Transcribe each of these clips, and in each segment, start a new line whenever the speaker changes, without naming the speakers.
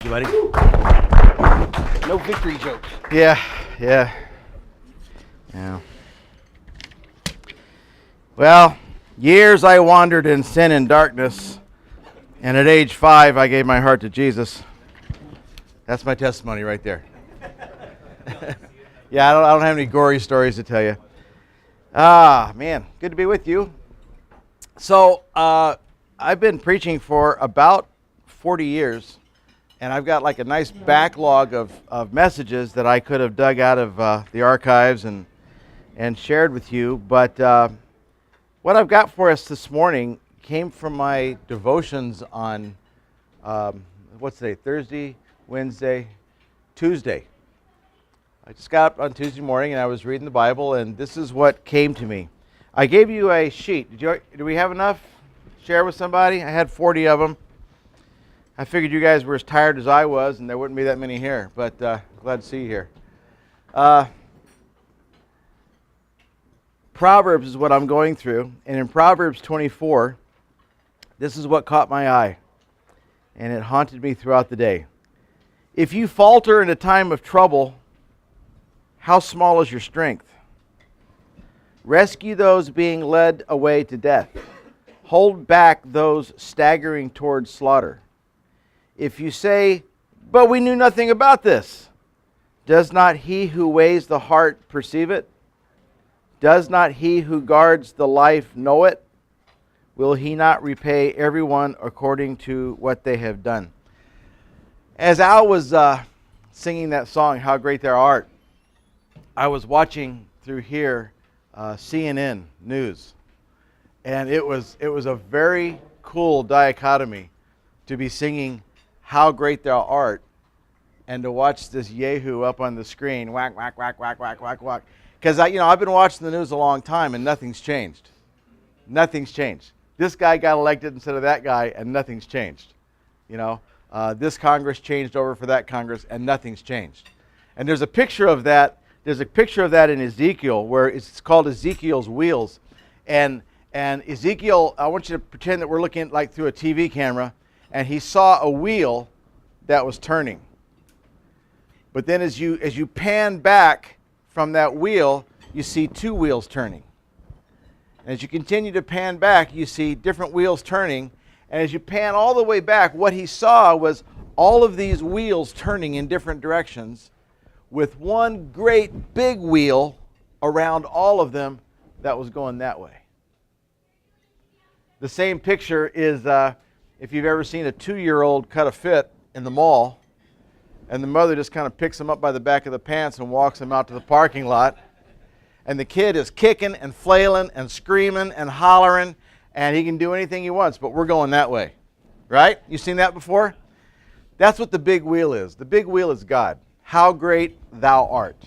you, buddy.
No victory jokes.
Yeah. Well, years I wandered in sin and darkness, and at age 5 I gave my heart to Jesus. That's my testimony right there. Yeah, I don't have any gory stories to tell you. Man, good to be with you. So, I've been preaching for about 40 years, and I've got like a nice backlog of messages that I could have dug out of the archives and shared with you. But what I've got for us this morning came from my devotions on, what's today, Thursday, Wednesday, Tuesday. I just got up on Tuesday morning and I was reading the Bible, and this is what came to me. I gave you a sheet. Do we have enough? Share with somebody? I had 40 of them. I figured you guys were as tired as I was, and there wouldn't be that many here, but glad to see you here. Proverbs is what I'm going through, and in Proverbs 24, this is what caught my eye, and it haunted me throughout the day. If you falter in a time of trouble, how small is your strength? Rescue those being led away to death. Hold back those staggering towards slaughter. If you say, but we knew nothing about this, does not he who weighs the heart perceive it? Does not he who guards the life know it? Will he not repay everyone according to what they have done? As Al was singing that song, How Great Thou Art, I was watching through here CNN News. And it was a very cool dichotomy to be singing How Great Thou Art and to watch this Yahoo up on the screen, whack, whack, whack, whack, whack, whack, whack. Because I've been watching the news a long time and nothing's changed. Nothing's changed. This guy got elected instead of that guy and nothing's changed. This Congress changed over for that Congress and nothing's changed. And there's a picture of that. There's a picture of that in Ezekiel where it's called Ezekiel's wheels. And Ezekiel, I want you to pretend that we're looking like through a TV camera, and he saw a wheel that was turning. But then as you pan back from that wheel, you see two wheels turning. And as you continue to pan back, you see different wheels turning. And as you pan all the way back, what he saw was all of these wheels turning in different directions with one great big wheel around all of them that was going that way. The same picture is if you've ever seen a 2-year-old cut a fit in the mall, and the mother just kind of picks him up by the back of the pants and walks him out to the parking lot. And the kid is kicking and flailing and screaming and hollering, and he can do anything he wants, but we're going that way. Right? You seen that before? That's what the big wheel is. The big wheel is God. How great thou art.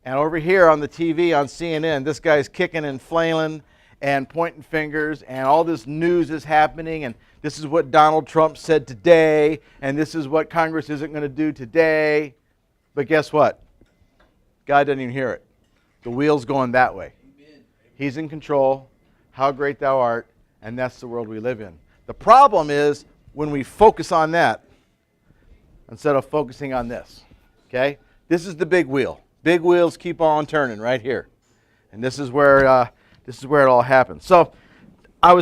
And over here on the TV on CNN, this guy's kicking and flailing and pointing fingers, and all this news is happening, and this is what Donald Trump said today, and this is what Congress isn't going to do today. But guess what? God doesn't even hear it. The wheel's going that way. Amen. He's in control. How great thou art, and that's the world we live in. The problem is when we focus on that instead of focusing on this. Okay? This is the big wheel. Big wheels keep on turning right here. And this is where it all happens. So I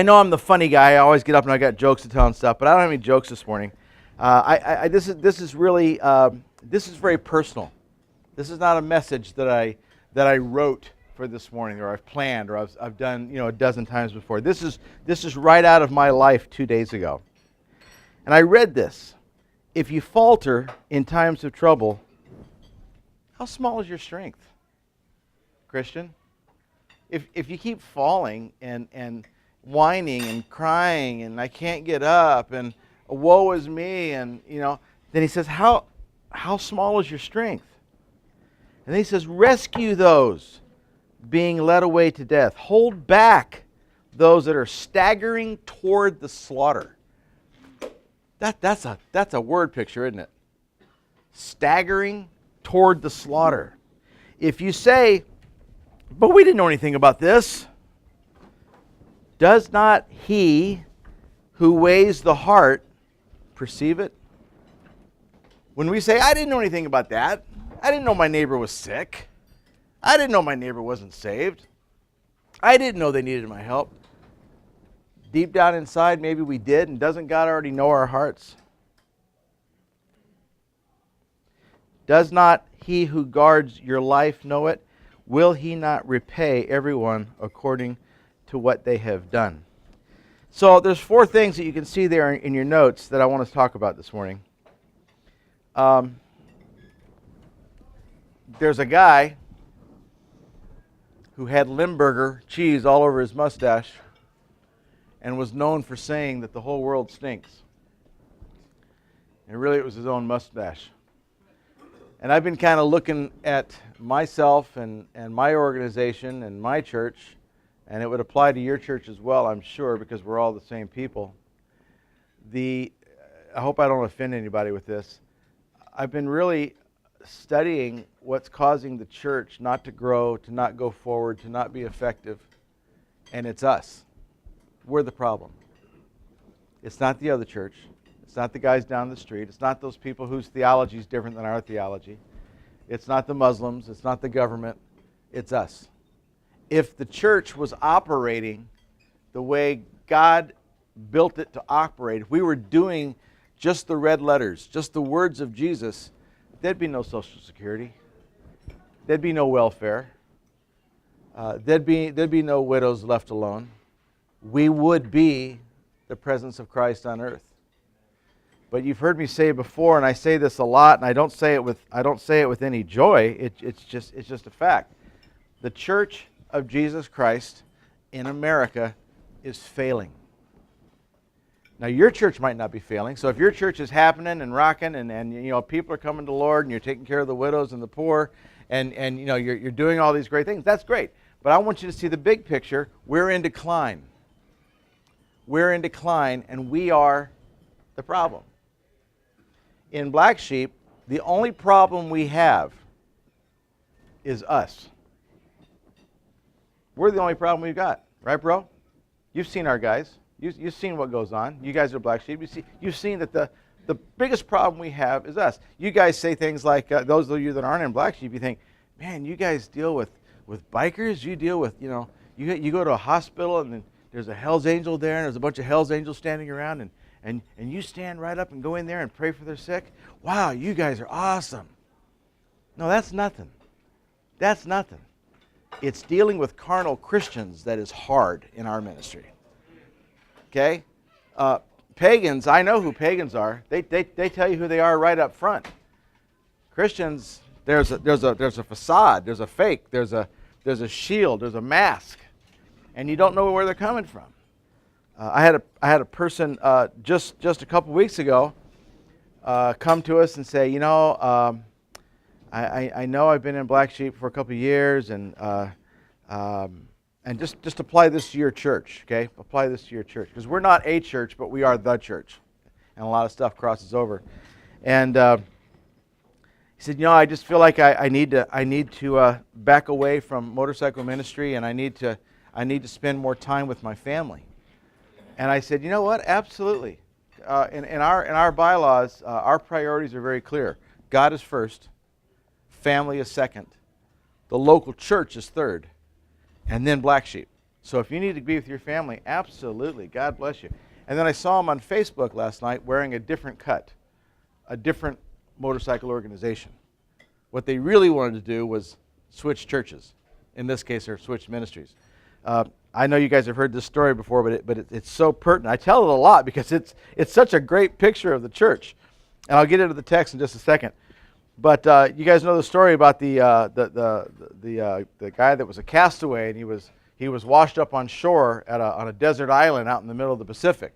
know I'm the funny guy. I always get up and I got jokes to tell and stuff, but I don't have any jokes this morning. This is very personal. This is not a message that I wrote for this morning, or I've planned, or I've done a dozen times before. This is right out of my life 2 days ago, and I read this. If you falter in times of trouble, how small is your strength, Christian? If you keep falling and whining and crying and I can't get up and woe is me, and then he says, how small is your strength? And then he says, rescue those being led away to death. Hold back those that are staggering toward the slaughter. That's a word picture, isn't it? Staggering toward the slaughter. If you say, but we didn't know anything about this, does not he who weighs the heart perceive it? When we say, I didn't know anything about that. I didn't know my neighbor was sick. I didn't know my neighbor wasn't saved. I didn't know they needed my help. Deep down inside, maybe we did, and doesn't God already know our hearts? Does not he who guards your life know it? Will he not repay everyone according to what they have done? So there's 4 things that you can see there in your notes that I want to talk about this morning. There's a guy who had Limburger cheese all over his mustache and was known for saying that the whole world stinks. And really it was his own mustache. And I've been kind of looking at myself and my organization and my church, and it would apply to your church as well, I'm sure, because we're all the same people. I hope I don't offend anybody with this. I've been really studying what's causing the church not to grow, to not go forward, to not be effective, and it's us. We're the problem. It's not the other church. It's not the guys down the street. It's not those people whose theology is different than our theology. It's not the Muslims. It's not the government. It's us. If the church was operating the way God built it to operate, if we were doing just the red letters, just the words of Jesus, there'd be no Social Security. There'd be no welfare. There'd be no widows left alone. We would be the presence of Christ on earth. But you've heard me say before, and I say this a lot, and I don't say it with any joy. It's just a fact. The Church of Jesus Christ in America is failing. Now, your church might not be failing. So if your church is happening and rocking, and you know people are coming to the Lord, and you're taking care of the widows and the poor, and you know you're doing all these great things, that's great. But I want you to see the big picture. We're in decline. We're in decline, and we are the problem. In Black Sheep, the only problem we have is us. We're the only problem we've got, right, bro? You've seen our guys. You've seen what goes on. You guys are Black Sheep. You've seen that the biggest problem we have is us. You guys say things like, those of you that aren't in Black Sheep, you think, man, you guys deal with bikers. You deal with, you know, you go to a hospital and then there's a Hell's Angel there and there's a bunch of Hell's Angels standing around and you stand right up and go in there and pray for their sick. Wow, you guys are awesome. No, that's nothing. That's nothing. It's dealing with carnal Christians that is hard in our ministry. Okay? Pagans, I know who pagans are. They tell you who they are right up front. Christians, there's a facade, there's a fake, there's a shield, there's a mask, and you don't know where they're coming from. I had a person just a couple weeks ago come to us and say, you know, I know I've been in Black Sheep for a couple of years, and just apply this to your church, okay? Apply this to your church, because we're not a church, but we are the church, and a lot of stuff crosses over. And he said, you know, I just feel like I need to back away from motorcycle ministry, and I need to spend more time with my family. And I said, you know what? Absolutely. In our bylaws, our priorities are very clear. God is first, family is second, the local church is third, and then Black Sheep. So if you need to be with your family, absolutely. God bless you. And then I saw him on Facebook last night wearing a different cut, a different motorcycle organization. What they really wanted to do was switch churches. In this case, or switch ministries. I know you guys have heard this story before, but it's so pertinent. I tell it a lot because it's such a great picture of the church. And I'll get into the text in just a second. But you guys know the story about the guy that was a castaway, and he was washed up on shore on a desert island out in the middle of the Pacific,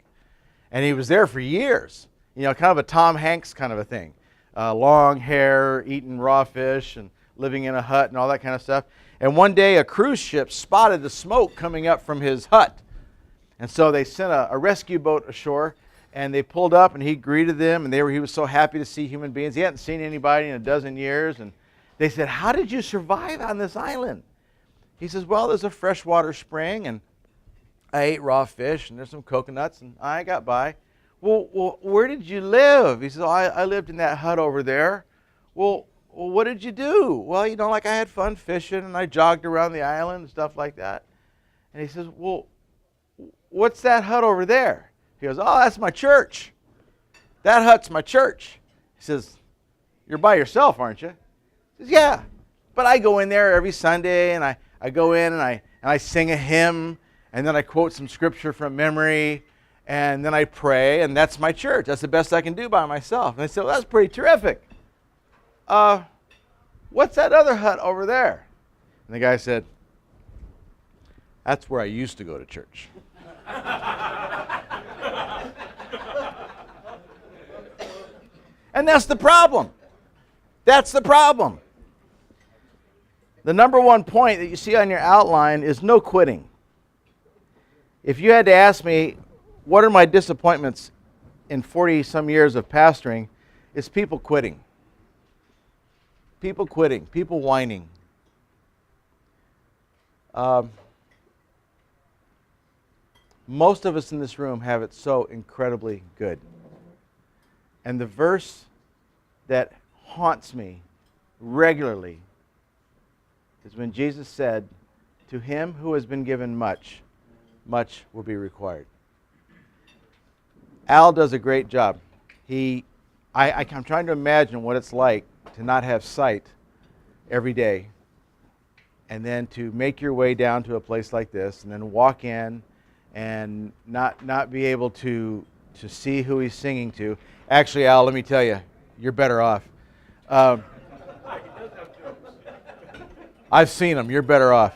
and he was there for years. You know, kind of a Tom Hanks kind of a thing, long hair, eating raw fish, and living in a hut and all that kind of stuff. And one day a cruise ship spotted the smoke coming up from his hut, and so they sent a rescue boat ashore. And they pulled up, and he greeted them, and he was so happy to see human beings. He hadn't seen anybody in a dozen years. And they said, how did you survive on this island? He says, well, there's a freshwater spring, and I ate raw fish, and there's some coconuts, and I got by. well, where did you live? He says, oh, I lived in that hut over there. Well, what did you do? Well, like I had fun fishing, and I jogged around the island and stuff like that. And he says, well, what's that hut over there? He goes, oh, that's my church. That hut's my church. He says, you're by yourself, aren't you? He says, yeah, but I go in there every Sunday, and I go in and I sing a hymn, and then I quote some scripture from memory, and then I pray, and that's my church. That's the best I can do by myself. And I said, well, that's pretty terrific. What's that other hut over there? And the guy said, that's where I used to go to church. And that's the problem. That's the problem. The number one point that you see on your outline is no quitting. If you had to ask me, what are my disappointments in 40-some years of pastoring, it's people quitting. People quitting, people whining. Most of us in this room have it so incredibly good. And the verse that haunts me regularly is when Jesus said, to him who has been given much, much will be required. Al does a great job. I'm trying to imagine what it's like to not have sight every day, and then to make your way down to a place like this, and then walk in and not be able to see who he's singing to. Actually, Al, let me tell you, you're better off. I've seen him. You're better off.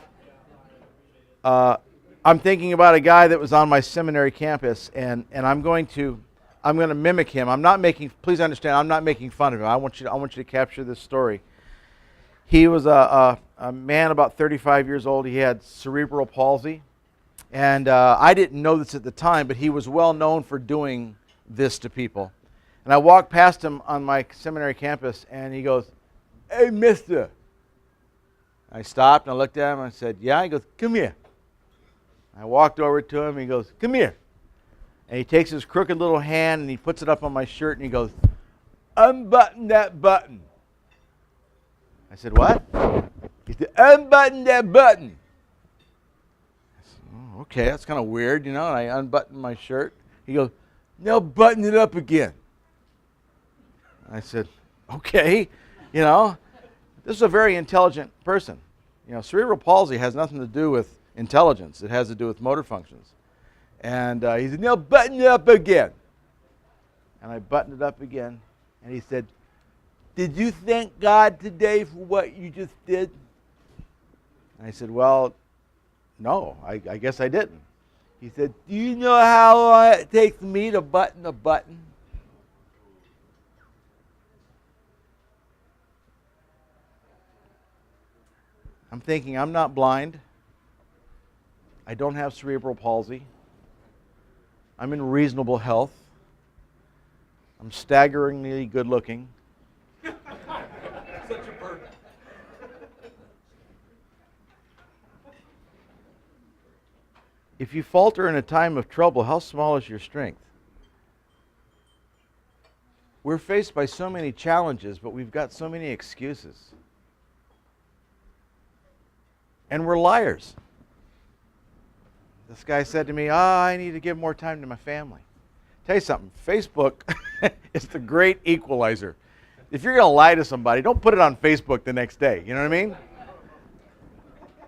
I'm thinking about a guy that was on my seminary campus, and I'm going to mimic him. Please understand, I'm not making fun of him. I want you to capture this story. He was a man about 35 years old. He had cerebral palsy. And I didn't know this at the time, but he was well known for doing this to people. And I walked past him on my seminary campus, and he goes, "Hey, mister." I stopped, and I looked at him, and I said, "Yeah?" He goes, "Come here." I walked over to him, and he goes, "Come here." And he takes his crooked little hand, and he puts it up on my shirt, and he goes, "Unbutton that button." I said, "What?" He said, "Unbutton that button." Okay, that's kind of weird, and I unbuttoned my shirt. He goes, "Now button it up again." I said, "Okay, this is a very intelligent person. Cerebral palsy has nothing to do with intelligence. It has to do with motor functions." And he said, "Now button it up again." And I buttoned it up again, and he said, "Did you thank God today for what you just did?" And I said, "Well, no, I guess I didn't." He said, "Do you know how long it takes me to button a button?" I'm thinking, I'm not blind. I don't have cerebral palsy. I'm in reasonable health. I'm staggeringly good looking.
Such a burden.
If you falter in a time of trouble, how small is your strength? We're faced by so many challenges, but we've got so many excuses. And we're liars. This guy said to me, I need to give more time to my family. Tell you something, Facebook is the great equalizer. If you're going to lie to somebody, don't put it on Facebook the next day. You know what I mean?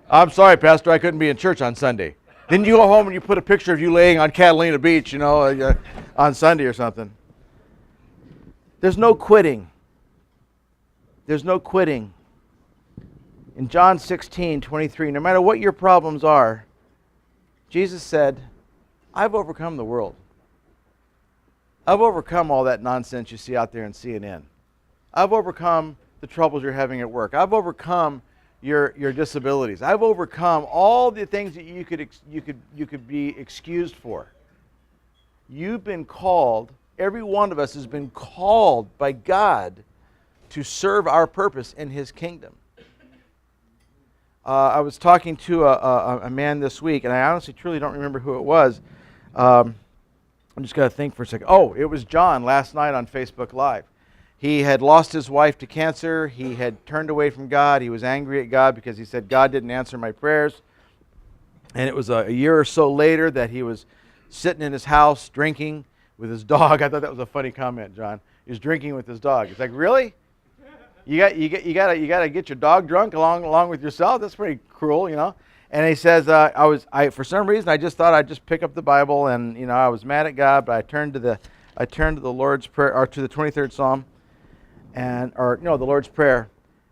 "I'm sorry, Pastor, I couldn't be in church on Sunday." Then you go home and you put a picture of you laying on Catalina Beach, on Sunday or something. There's no quitting. There's no quitting. In John 16:23, no matter what your problems are, Jesus said, "I've overcome the world. I've overcome all that nonsense you see out there in CNN. I've overcome the troubles you're having at work. I've overcome your disabilities. I've overcome all the things that you could be excused for. You've been called, every one of us has been called by God to serve our purpose in His kingdom." I was talking to a man this week, and I honestly truly don't remember who it was. I'm just going to think for a second. Oh, it was John last night on Facebook Live. He had lost his wife to cancer. He had turned away from God. He was angry at God because he said, God didn't answer my prayers. And it was a year or so later that he was sitting in his house drinking with his dog. I thought that was a funny comment, John. He was drinking with his dog. It's like, really? You gotta get your dog drunk along with yourself? That's pretty cruel, you know. And he says, for some reason I just thought I'd just pick up the Bible, and you know, I was mad at God, but I turned to the Lord's Prayer, or to the 23rd Psalm, the Lord's Prayer,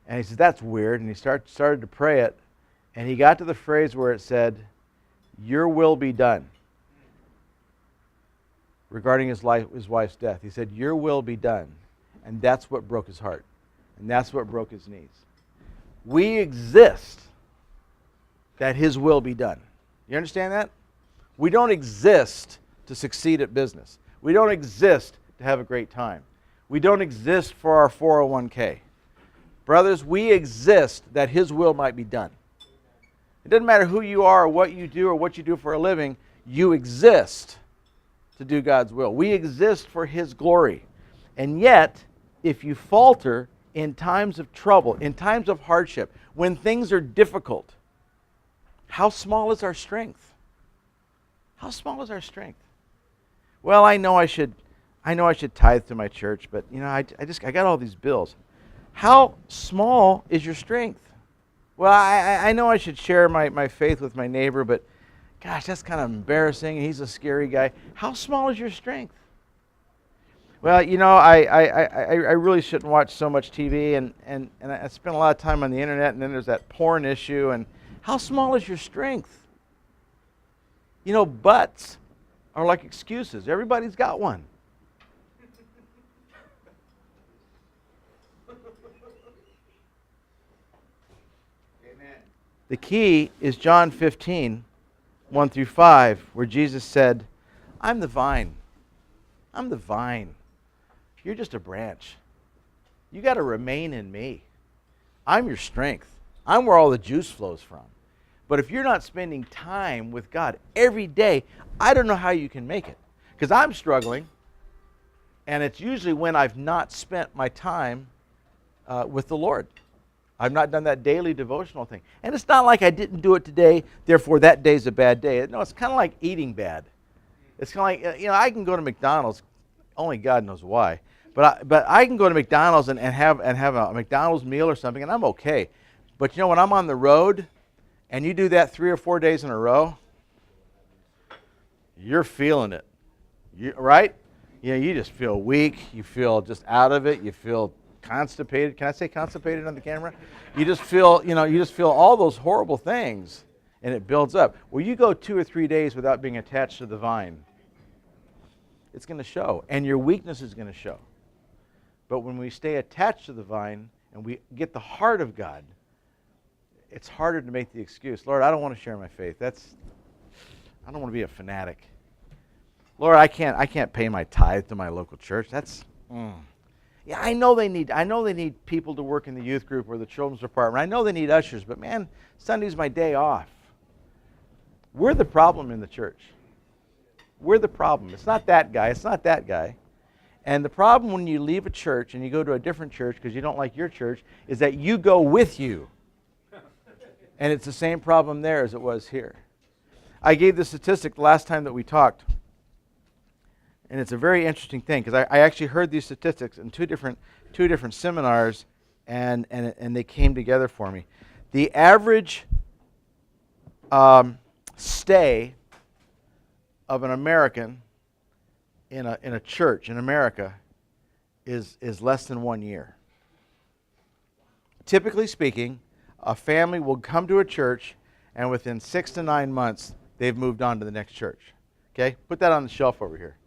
and he says, that's weird, and he started to pray it, and he got to the phrase where it said, your will be done, regarding his wife's death. He said, your will be done, and that's what broke his heart, and that's what broke his knees. We exist that his will be done. You understand that? We don't exist to succeed at business. We don't exist to have a great time. We don't exist for our 401k. Brothers, we exist that his will might be done. It doesn't matter who you are or what you do for a living, you exist to do God's will. We exist for his glory. And yet, if you falter in times of trouble, in times of hardship, when things are difficult, how small is our strength? How small is our strength? Well, I know I should tithe to my church, but you know, I got all these bills. How small is your strength? Well, I know I should share my faith with my neighbor, but gosh, that's kind of embarrassing, and he's a scary guy. How small is your strength? Well, you know, I really shouldn't watch so much TV, and I spend a lot of time on the internet, and then there's that porn issue, and how small is your strength? You know, buts are like excuses. Everybody's got one. Amen. The key is John 15, 1 through 5, where Jesus said, I'm the vine. I'm the vine. You're just a branch. You got to remain in me. I'm your strength. I'm where all the juice flows from. But if you're not spending time with God every day, I don't know how you can make it. Because I'm struggling, and it's usually when I've not spent my time with the Lord. I've not done that daily devotional thing. And it's not like I didn't do it today, therefore that day's a bad day. No, it's kind of like eating bad. It's kind of like, you know, I can go to McDonald's, only God knows why, but I can go to McDonald's and have a McDonald's meal or something, and I'm okay. But you know, when I'm on the road, and you do that 3 or 4 days in a row, you're feeling it, right? You know, you just feel weak. You feel just out of it. You feel constipated. Can I say constipated on the camera? You just feel, all those horrible things, and it builds up. Well, you go 2 or 3 days without being attached to the vine, it's going to show, and your weakness is going to show. But when we stay attached to the vine and we get the heart of God, it's harder to make the excuse. Lord, I don't want to share my faith. I don't want to be a fanatic. Lord, I can't pay my tithe to my local church. Yeah, I know they need people to work in the youth group or the children's department. I know they need ushers, but man, Sunday's my day off. We're the problem in the church. We're the problem. It's not that guy. It's not that guy. And the problem when you leave a church and you go to a different church because you don't like your church is that you go with you. And it's the same problem there as it was here. I gave the statistic the last time that we talked. And it's a very interesting thing because I actually heard these statistics in two different seminars, and they came together for me. The average stay of an American in a church in America is less than 1 year. Typically speaking, a family will come to a church, and within 6 to 9 months, they've moved on to the next church. Okay? Put that on the shelf over here.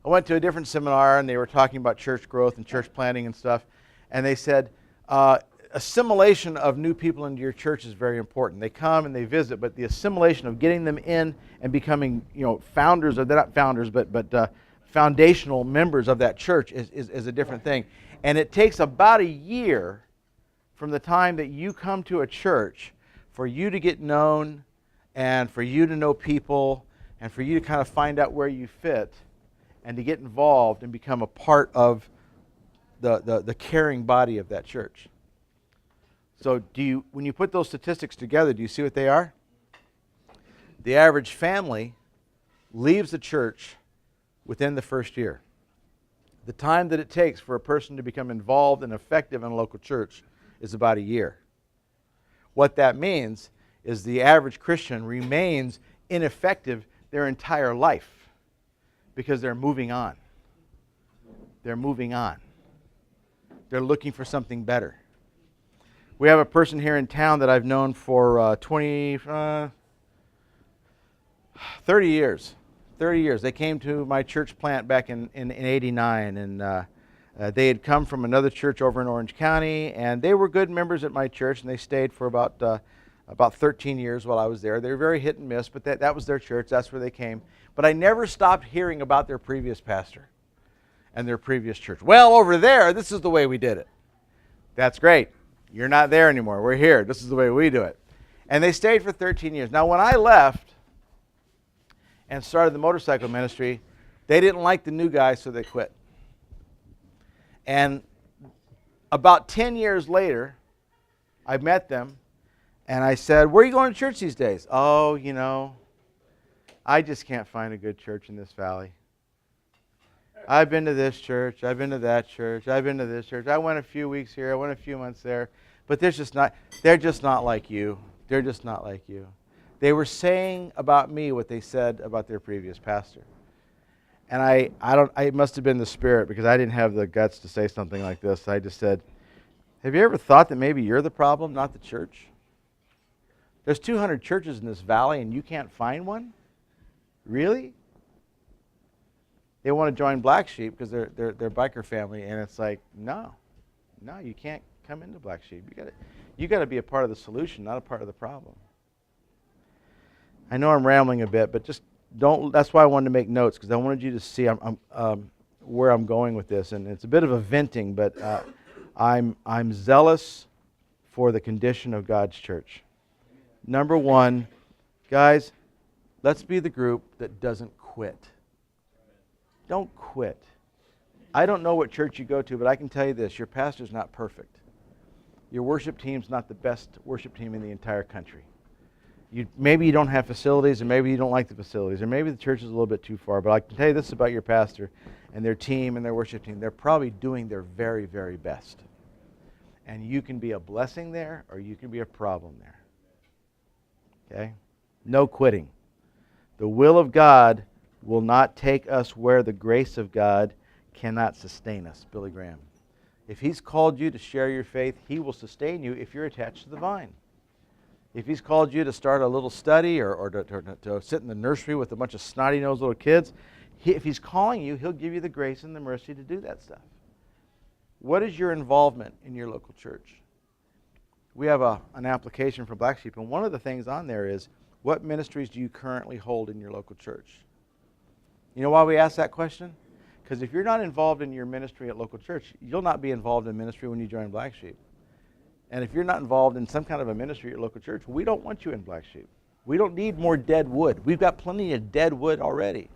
I went to a different seminar, and they were talking about church growth and church planting and stuff, and they said assimilation of new people into your church is very important. They come and they visit, but the assimilation of getting them in and becoming, founders, or they're not founders, but foundational members of that church is a different thing. And it takes about a year from the time that you come to a church for you to get known and for you to know people and for you to kind of find out where you fit and to get involved and become a part of the caring body of that church. So when you put those statistics together, do you see what they are? The average family leaves the church within the first year. The time that it takes for a person to become involved and effective in a local church is about a year. What that means is the average Christian remains ineffective their entire life because they're moving on. They're moving on. They're looking for something better. We have a person here in town that I've known for 30 years. 30 years. They came to my church plant back in 89, and they had come from another church over in Orange County, and they were good members at my church, and they stayed for about 13 years while I was there. They were very hit and miss, but that was their church. That's where they came. But I never stopped hearing about their previous pastor and their previous church. Well, over there, this is the way we did it. That's great. You're not there anymore. We're here. This is the way we do it. And they stayed for 13 years. Now, when I left and started the motorcycle ministry, they didn't like the new guy, so they quit. And about 10 years later, I met them, and I said, "Where are you going to church these days?" "Oh, I just can't find a good church in this valley. I've been to this church, I've been to that church, I've been to this church. I went a few weeks here, I went a few months there, but they're just not like you. They're just not like you." They were saying about me what they said about their previous pastor. And it must have been the Spirit, because I didn't have the guts to say something like this. I just said, "Have you ever thought that maybe you're the problem, not the church? There's 200 churches in this valley and you can't find one? Really?" They want to join Black Sheep because they're biker family, and it's like, no, you can't come into Black Sheep. You got to be a part of the solution, not a part of the problem. I know I'm rambling a bit, but just don't. That's why I wanted to make notes, because I wanted you to see where I'm going with this, and it's a bit of a venting, but I'm zealous for the condition of God's church. Number one, guys, let's be the group that doesn't quit. Don't quit. I don't know what church you go to, but I can tell you this: your pastor's not perfect. Your worship team's not the best worship team in the entire country. Maybe you don't have facilities, or maybe you don't like the facilities, or maybe the church is a little bit too far, but I can tell you this about your pastor and their team and their worship team: they're probably doing their very, very best. And you can be a blessing there, or you can be a problem there. Okay? No quitting. The will of God will not take us where the grace of God cannot sustain us. Billy Graham. If He's called you to share your faith, He will sustain you if you're attached to the vine. If He's called you to start a little study or to sit in the nursery with a bunch of snotty-nosed little kids, if He's calling you, He'll give you the grace and the mercy to do that stuff. What is your involvement in your local church? We have an application for Black Sheep, and one of the things on there is, what ministries do you currently hold in your local church? You know why we ask that question? Because if you're not involved in your ministry at local church, you'll not be involved in ministry when you join Black Sheep. And if you're not involved in some kind of a ministry at your local church, we don't want you in Black Sheep. We don't need more dead wood. We've got plenty of dead wood already.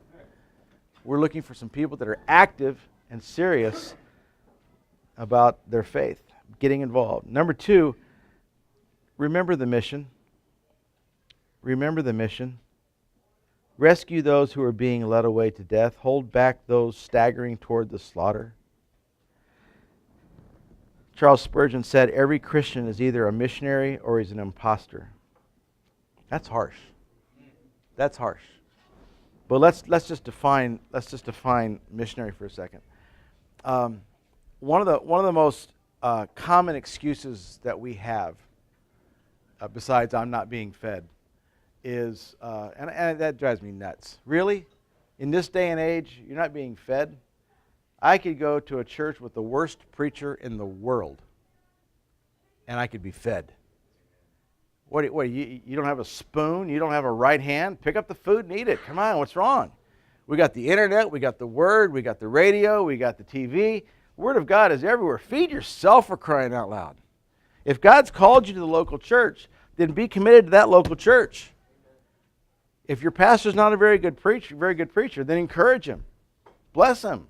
We're looking for some people that are active and serious about their faith, getting involved. Number two, remember the mission. Remember the mission. Rescue those who are being led away to death. Hold back those staggering toward the slaughter. Charles Spurgeon said, every Christian is either a missionary or he's an imposter. That's harsh. That's harsh. But let's just define missionary for a second. One of the most common excuses that we have, besides I'm not being fed, is and that drives me nuts. Really? In this day and age, you're not being fed? I could go to a church with the worst preacher in the world, and I could be fed. What you don't have a spoon? You don't have a right hand? Pick up the food and eat it. Come on, what's wrong? We got the internet, we got the Word, we got the radio, we got the TV. The Word of God is everywhere. Feed yourself, for crying out loud. If God's called you to the local church, then be committed to that local church. If your pastor's not a very good preacher, then encourage him. Bless them.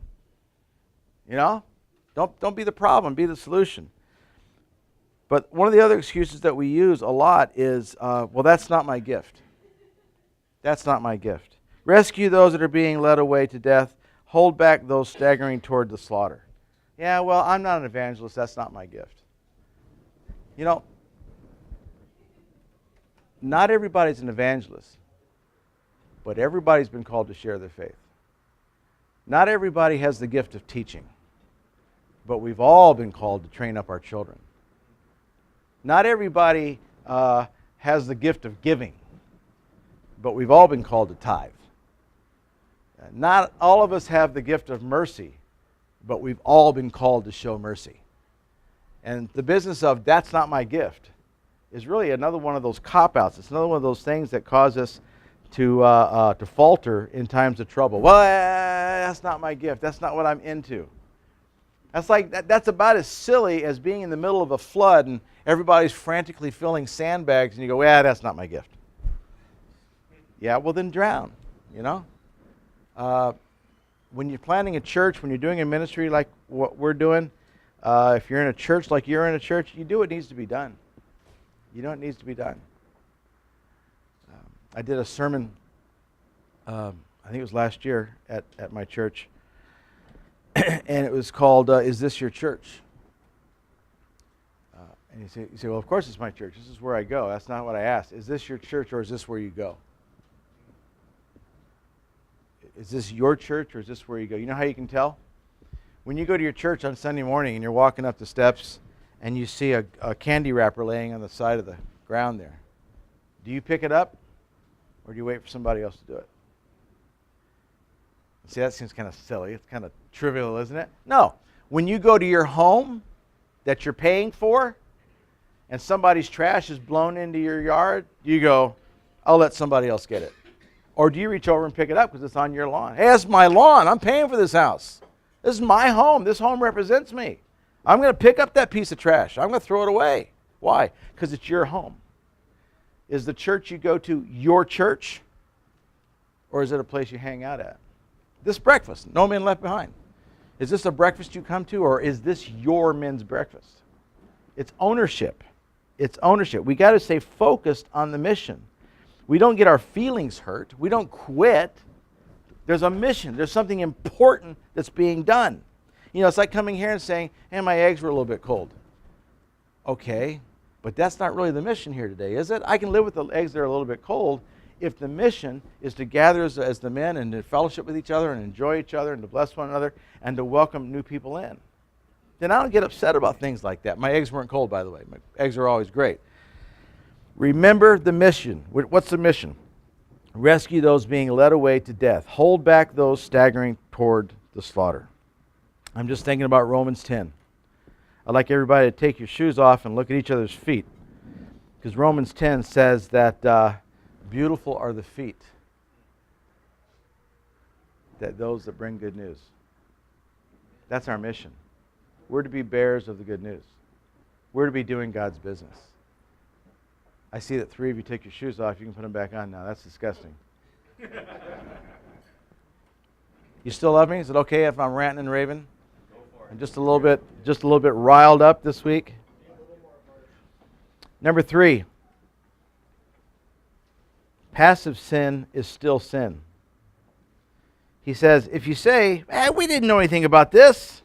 You know? Don't be the problem, be the solution. But one of the other excuses that we use a lot is, well, that's not my gift. That's not my gift. Rescue those that are being led away to death. Hold back those staggering toward the slaughter. Yeah, well, I'm not an evangelist. That's not my gift. You know, not everybody's an evangelist, but everybody's been called to share their faith. Not everybody has the gift of teaching, but we've all been called to train up our children. Not everybody has the gift of giving, but we've all been called to tithe. Not all of us have the gift of mercy, but we've all been called to show mercy. And the business of that's not my gift is really another one of those cop-outs. It's another one of those things that cause us to falter in times of trouble. Well, that's not my gift. That's not what I'm into. That's about as silly as being in the middle of a flood and everybody's frantically filling sandbags and you go, well, that's not my gift. Yeah, well then drown, you know. When you're planning a church, when you're doing a ministry like what we're doing, if you're in a church like you're in a church, you do what needs to be done. You know what needs to be done. I did a sermon, I think it was last year at my church, and it was called, Is This Your Church? And you say, well, of course it's my church. This is where I go. That's not what I asked. Is this your church or is this where you go? Is this your church or is this where you go? You know how you can tell? When you go to your church on Sunday morning and you're walking up the steps and you see a candy wrapper laying on the side of the ground there, do you pick it up or do you wait for somebody else to do it? See, that seems kind of silly. It's kind of trivial, isn't it? No. When you go to your home that you're paying for and somebody's trash is blown into your yard, you go, I'll let somebody else get it. Or do you reach over and pick it up because it's on your lawn? Hey, it's my lawn. I'm paying for this house. This is my home. This home represents me. I'm going to pick up that piece of trash. I'm going to throw it away. Why? Because it's your home. Is the church you go to your church? Or is it a place you hang out at? This breakfast, no men left behind. Is this a breakfast you come to, or is this your men's breakfast? It's ownership. It's ownership. We got to stay focused on the mission. We don't get our feelings hurt. We don't quit. There's a mission. There's something important that's being done. You know, it's like coming here and saying, hey, my eggs were a little bit cold. Okay, but that's not really the mission here today, is it? I can live with the eggs that are a little bit cold if the mission is to gather as the men and to fellowship with each other and enjoy each other and to bless one another and to welcome new people in. Then I don't get upset about things like that. My eggs weren't cold, by the way. My eggs are always great. Remember the mission. What's the mission? Rescue those being led away to death. Hold back those staggering toward the slaughter. I'm just thinking about Romans 10. I'd like everybody to take your shoes off and look at each other's feet. Because Romans 10 says that beautiful are the feet that those that bring good news. That's our mission. We're to be bearers of the good news. We're to be doing God's business. I see that 3 of you take your shoes off. You can put them back on now. That's disgusting. You still love me? Is it okay if I'm ranting and raving?
Go for it.
I'm just a little bit riled up this week. Number 3. Passive sin is still sin. He says, if you say, we didn't know anything about this,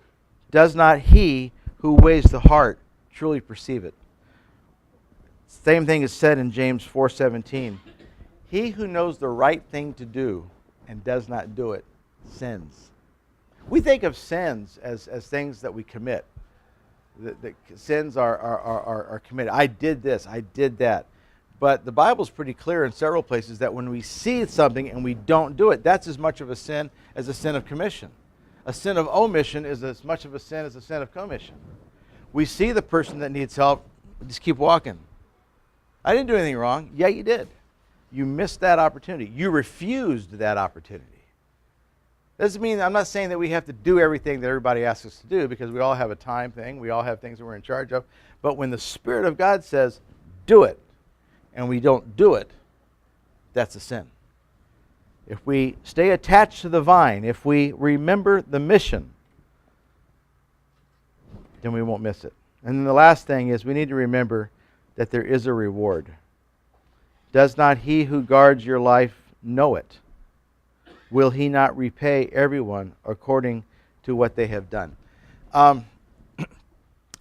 does not he who weighs the heart truly perceive it? Same thing is said in James 4:17. He who knows the right thing to do and does not do it sins. We think of sins as things that we commit. The sins are committed. I did this, I did that. But the Bible's pretty clear in several places that when we see something and we don't do it, that's as much of a sin as a sin of commission. A sin of omission is as much of a sin as a sin of commission. We see the person that needs help, just keep walking. I didn't do anything wrong. Yeah, you did. You missed that opportunity. You refused that opportunity. Doesn't mean, I'm not saying that we have to do everything that everybody asks us to do, because we all have a time thing. We all have things that we're in charge of. But when the Spirit of God says, do it, and we don't do it, that's a sin. if we stay attached to the vine, if we remember the mission, then we won't miss it. And then the last thing is we need to remember that there is a reward. Does not he who guards your life know it? Will he not repay everyone according to what they have done?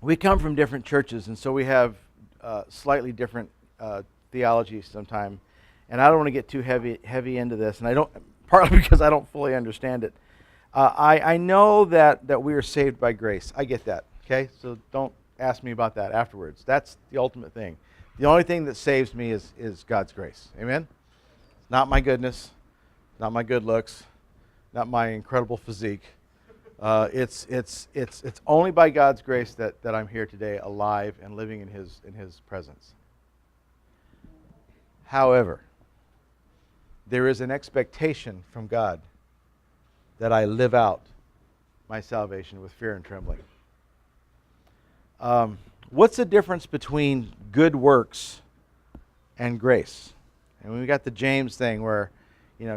We come from different churches, and so we have slightly different theology sometimes. And I don't want to get too heavy into this, and I don't, partly because I don't fully understand it. I know that we are saved by grace. I get that. Okay, so don't ask me about that afterwards. That's the ultimate thing. The only thing that saves me is God's grace. Amen? Not my goodness, not my good looks, not my incredible physique. It's only by God's grace that I'm here today, alive and living in His presence. However, there is an expectation from God that I live out my salvation with fear and trembling. What's the difference between good works and grace? And we got the James thing where,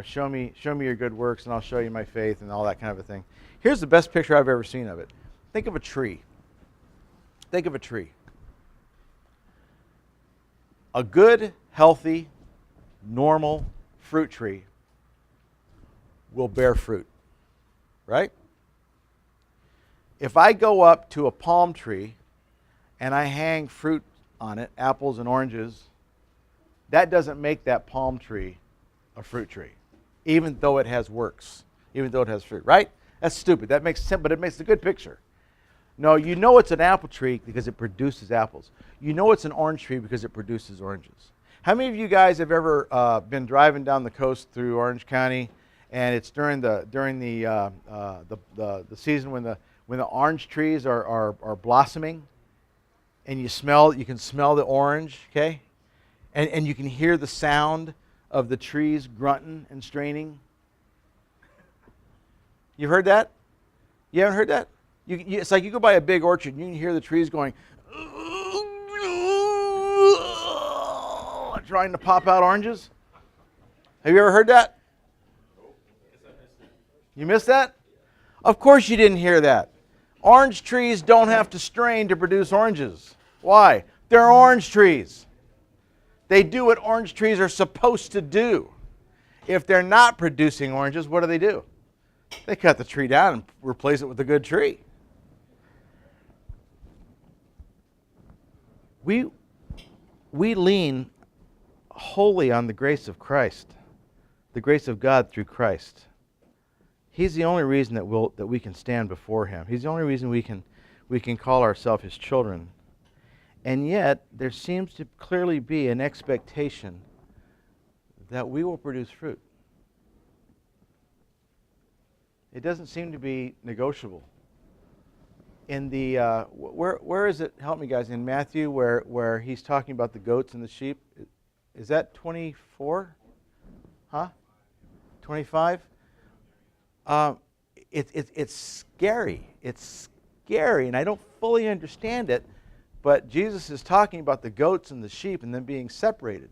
show me your good works and I'll show you my faith and all that kind of a thing. Here's the best picture I've ever seen of it. Think of a tree. Think of a tree. A good, healthy, normal fruit tree will bear fruit, right? If I go up to a palm tree and I hang fruit on it, apples and oranges, that doesn't make that palm tree a fruit tree, even though it has works, even though it has fruit, right? That's stupid. That makes sense, but it makes a good picture. No, you know it's an apple tree because it produces apples. You know it's an orange tree because it produces oranges. How many of you guys have ever been driving down the coast through Orange County, and it's during the season when the orange trees are blossoming, and you can smell the orange, okay? And you can hear the sound of the trees grunting and straining. You've heard that? You haven't heard that? It's like you go by a big orchard and you can hear the trees going, trying to pop out oranges. Have you ever heard that? You missed that? Of course you didn't hear that. Orange trees don't have to strain to produce oranges. Why? They're orange trees. They do what orange trees are supposed to do. If they're not producing oranges, what do? They cut the tree down and replace it with a good tree. We lean wholly on the grace of Christ, the grace of God through Christ. He's the only reason that we can stand before Him. He's the only reason we can call ourselves His children. And yet, there seems to clearly be an expectation that we will produce fruit. It doesn't seem to be negotiable. In the where is it? Help me, guys. In Matthew, where he's talking about the goats and the sheep, is that 24? Huh? 25? It's scary. It's scary, and I don't fully understand it. But Jesus is talking about the goats and the sheep and them being separated.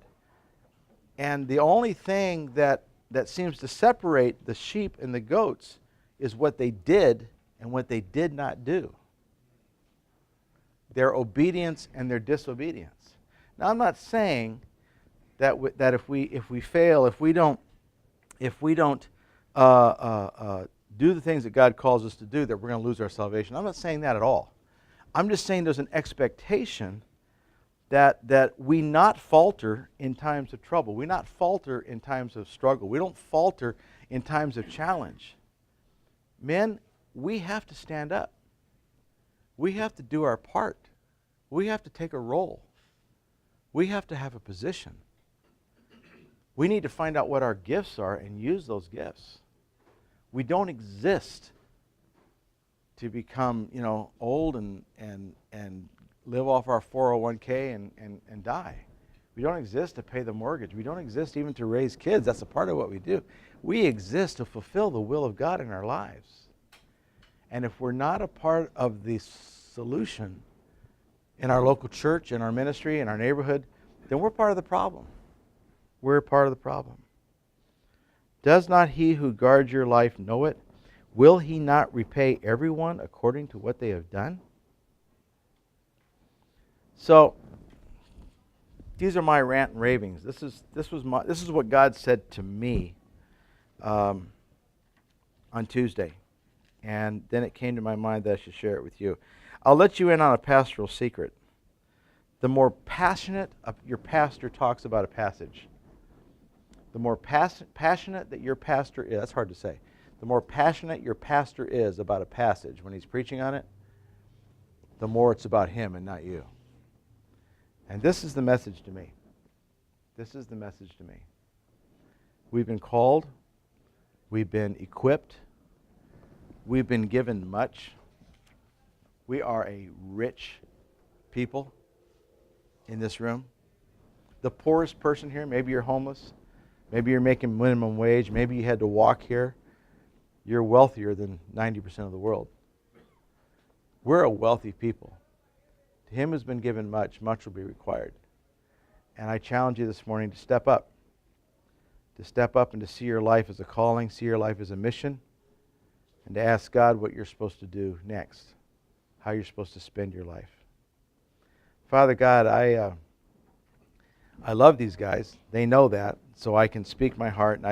And the only thing that seems to separate the sheep and the goats is what they did and what they did not do. Their obedience and their disobedience. Now, I'm not saying that if we fail, if we don't do the things that God calls us to do, that we're going to lose our salvation. I'm not saying that at all. I'm just saying there's an expectation that we not falter in times of trouble. We not falter in times of struggle. We don't falter in times of challenge. Men, we have to stand up. We have to do our part. We have to take a role. We have to have a position. We need to find out what our gifts are and use those gifts. We don't exist to become, old and live off our 401k and die. We don't exist to pay the mortgage. We don't exist even to raise kids. That's a part of what we do. We exist to fulfill the will of God in our lives. And if we're not a part of the solution in our local church, in our ministry, in our neighborhood, then we're part of the problem. We're part of the problem. Does not he who guards your life know it? Will he not repay everyone according to what they have done? So, these are my rant and ravings. This is what God said to me on Tuesday. And then it came to my mind that I should share it with you. I'll let you in on a pastoral secret. The more passionate your pastor talks about a passage, the more passionate that your pastor is, that's hard to say, the more passionate your pastor is about a passage when he's preaching on it, the more it's about him and not you. And this is the message to me. This is the message to me. We've been called. We've been equipped. We've been given much. We are a rich people in this room. The poorest person here, maybe you're homeless. Maybe you're making minimum wage. Maybe you had to walk here. You're wealthier than 90% of the world. We're a wealthy people. To him who's been given much, much will be required. And I challenge you this morning to step up. To step up and to see your life as a calling, see your life as a mission, and to ask God what you're supposed to do next, how you're supposed to spend your life. Father God, I love these guys. They know that, so I can speak my heart, and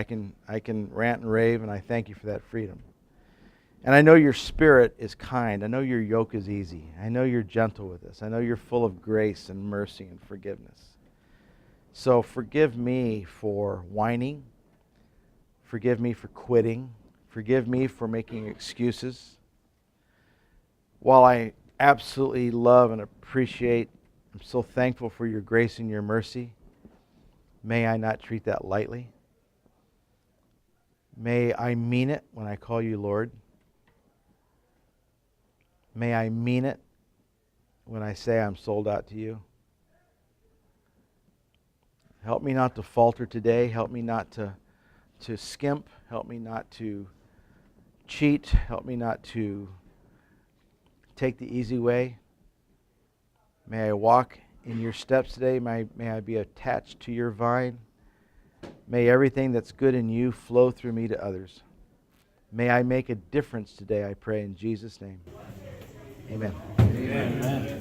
I can rant and rave, and I thank you for that freedom. And I know your spirit is kind. I know your yoke is easy. I know you're gentle with us. I know you're full of grace and mercy and forgiveness. So forgive me for whining. Forgive me for quitting. Forgive me for making excuses. While I absolutely love and appreciate, I'm so thankful for your grace and your mercy, may I not treat that lightly. May I mean it when I call you Lord. May I mean it when I say I'm sold out to you. Help me not to falter today. Help me not to skimp. Help me not to cheat. Help me not to take the easy way. May I walk in your steps today. May I be attached to your vine. May everything that's good in you flow through me to others. May I make a difference today, I pray in Jesus' name. Amen.
Amen.